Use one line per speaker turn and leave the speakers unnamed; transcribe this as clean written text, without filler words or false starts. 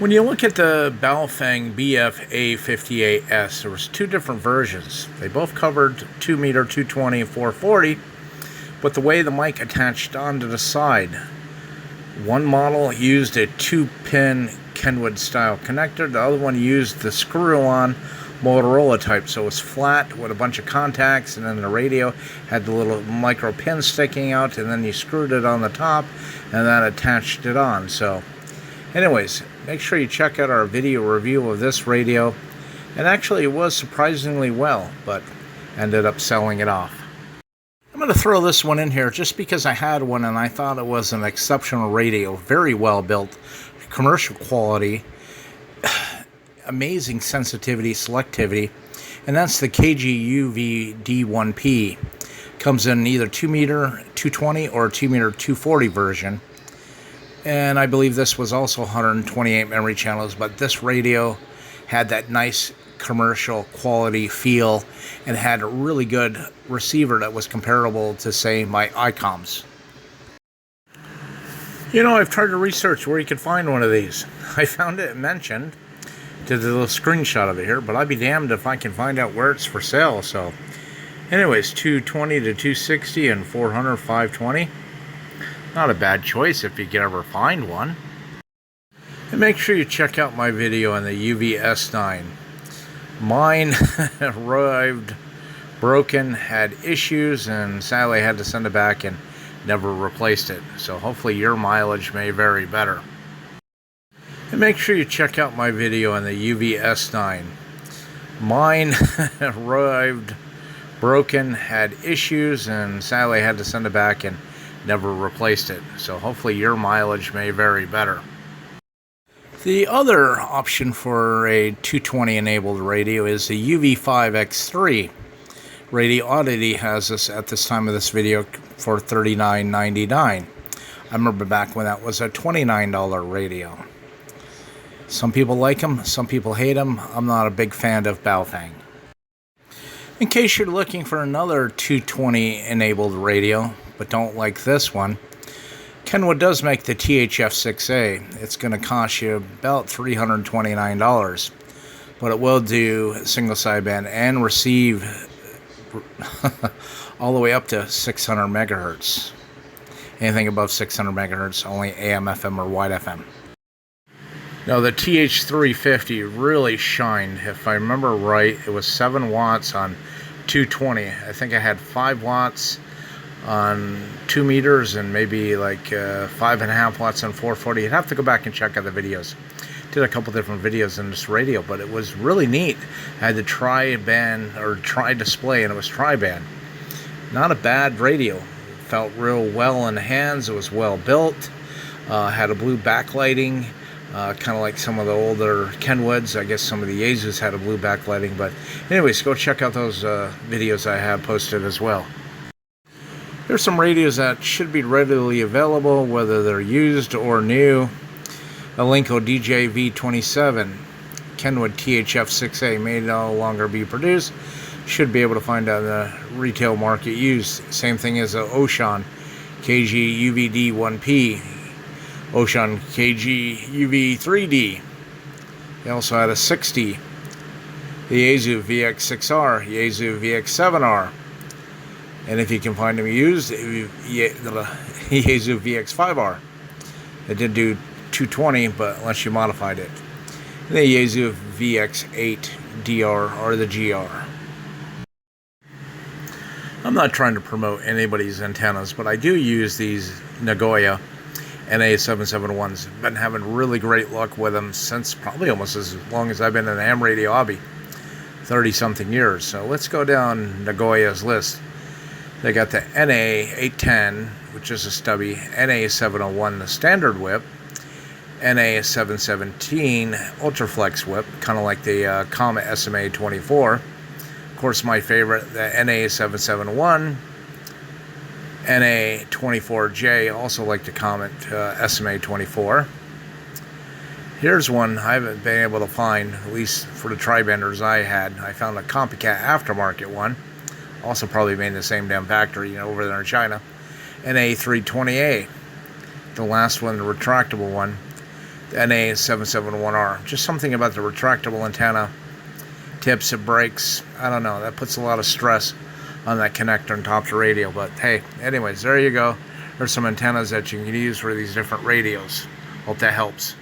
When you look at the Baofeng BF-A58S, there was two different versions. They both covered 2 meter, 220, and 440, but the way the mic attached onto the side, one model used a 2-pin Kenwood style connector, the other one used the screw-on Motorola type, so it was flat with a bunch of contacts, and then the radio had the little micro pin sticking out, and then you screwed it on the top and then attached it on. So anyways, make sure you check out our video review of this radio, and actually it was surprisingly well, but ended up selling it off. I'm going to throw this one in here just because I had one and I thought it was an exceptional radio, very well built, commercial quality, amazing sensitivity, selectivity, and that's the KG UV-D1P. Comes in either 2 meter 220 or 2 meter 240 version, and I believe this was also 128 memory channels, but this radio had that nice commercial quality feel and had a really good receiver that was comparable to, say, my ICOMs. You know, I've tried to research where you could find one of these. I found it mentioned, did a little screenshot of it here, but I'd be damned if I can find out where it's for sale. So anyways, 220 to 260 and 400 520. Not a bad choice if you can ever find one. And make sure you check out my video on the UV-S9. Mine arrived broken, had issues, and sadly I had to send it back and never replaced it. So hopefully your mileage may vary better. And make sure you check out my video on the UV-S9. Mine arrived broken, had issues, and sadly I had to send it back and never replaced it. So hopefully your mileage may vary better. The other option for a 220 enabled radio is the UV5X3. Radio Oddity has this at this time of this video for $39.99. I remember back when that was a $29 radio. Some people like them, some people hate them. I'm not a big fan of Baofeng. In case you're looking for another 220 enabled radio, but don't like this one, Kenwood does make the THF-6A. It's going to cost you about $329, but it will do single sideband and receive all the way up to 600 megahertz. Anything above 600 megahertz, only AM, FM, or wide FM. Now the TH350 really shined. If I remember right, it was 7 watts on 220. I think I had 5 watts on 2 meters and maybe like 5.5 watts on 440. You'd have to go back and check out the videos. Did a couple different videos in this radio, but it was really neat. I had the tri-band or tri-display, and it was tri-band. Not a bad radio. Felt real well in the hands. It was well built. Had a blue backlighting, kind of like some of the older Kenwoods. I guess some of the Yaesus had a blue backlighting. But anyways, go check out those videos I have posted as well. There's some radios that should be readily available, whether they're used or new. Alinco DJ-V27, Kenwood THF-6A may no longer be produced. Should be able to find out in the retail market used. Same thing as the Oshan KG UV-D1P, Oshan KG UV-3D. They also had a 60, the Yaesu VX6R, Yaesu VX7R. And if you can find them used, the Yaesu VX5R. It did do 220, but unless you modified it. And the Yaesu VX8DR or the GR. I'm not trying to promote anybody's antennas, but I do use these Nagoya NA771s. Been having really great luck with them since probably almost as long as I've been in the ham radio hobby, 30-something years. So let's go down Nagoya's list. They got the NA810, which is a stubby, NA701, the standard whip, NA717 Ultraflex whip, kind of like the Comet SMA24. Of course, my favorite, the NA771, NA24J, also like the Comet SMA24. Here's one I haven't been able to find, at least for the tri-benders I had. I found a copycat aftermarket one. Also probably made in the same damn factory, over there in China. NA320A. The last one, the retractable one. NA771R. Just something about the retractable antenna tips, it breaks. I don't know. That puts a lot of stress on that connector on top of the radio. But hey, anyways, there you go. There's some antennas that you can use for these different radios. Hope that helps.